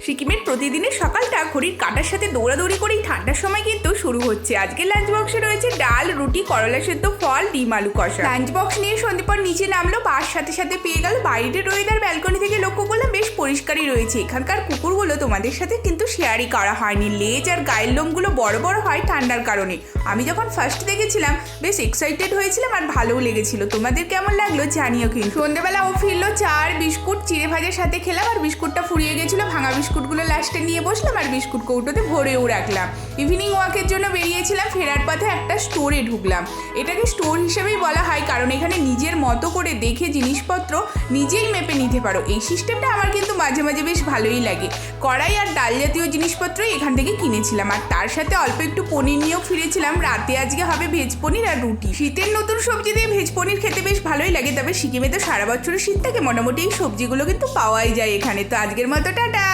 সিকিমের প্রতিদিনের সকালটা ঘড়ির কাঁটার সাথে দৌড়াদৌড়ি করেই ঠান্ডার সময় কিন্তু শুরু হচ্ছে। আজকের লাঞ্চ বক্সে রয়েছে ডাল, রুটি, করলা সেদ্ধ, ফল, ডিম, আলু কষা। লাঞ্চ বক্স নিয়ে সন্দীপর নিচে নামলো, বাস সাথে সাথে পেয়ে গেল। বাইরের ওয়েদার ব্যালকনি থেকে লক্ষ্য করলাম বেশ পরিষ্কারই রয়েছে। এখানকার কুকুরগুলো তোমাদের সাথে কিন্তু শেয়ারই করা হয়নি। লেজ আর গায়ের লোমগুলো বড় বড় হয় ঠান্ডার কারণে। আমি যখন ফার্স্ট দেখেছিলাম বেশ এক্সাইটেড হয়েছিলাম আর ভালোও লেগেছিল। তোমাদের কেমন লাগলো জানিও কিন্তু। সন্ধ্যেবেলা ও ফিরলো, চা আর বিস্কুট চিড়ে ভাজার সাথে খেলাম, আর বিস্কুটটা ফুরিয়ে গেছিলো। ভাঙা বিস্কুটগুলো লাস্টে নিয়ে বসলাম আর বিস্কুট কৌটোতে ভরেও রাখলাম। ইভিনিং ওয়াকের জন্য বেরিয়েছিলাম, ফেরার পথে একটা স্টোরে ঢুকলাম। এটাকে স্টোর হিসেবেই বলা হয় কারণ এখানে নিজের মতো করে দেখে জিনিসপত্র নিজেই মেপে নিতে পারো। এই সিস্টেমটা আমার কিন্তু মাঝে মাঝে বেশ ভালোই লাগে। কড়াই আর ডাল জাতীয় জিনিসপত্রই এখান থেকে কিনেছিলাম, আর তার সাথে অল্প একটু পনির নিয়েও ফিরেছিলাম। রাতে আজকে হবে ভেজ পনির আর রুটি। শীতের নতুন সবজি দিয়ে ভেজ পনির খেতে বেশ ভালোই লাগে। তবে সিকিমে তো সারা বছরের শীত থাকে, মোটামুটি এই সবজিগুলো কিন্তু পাওয়াই যায় এখানে। তো আজকের মতো টাটা।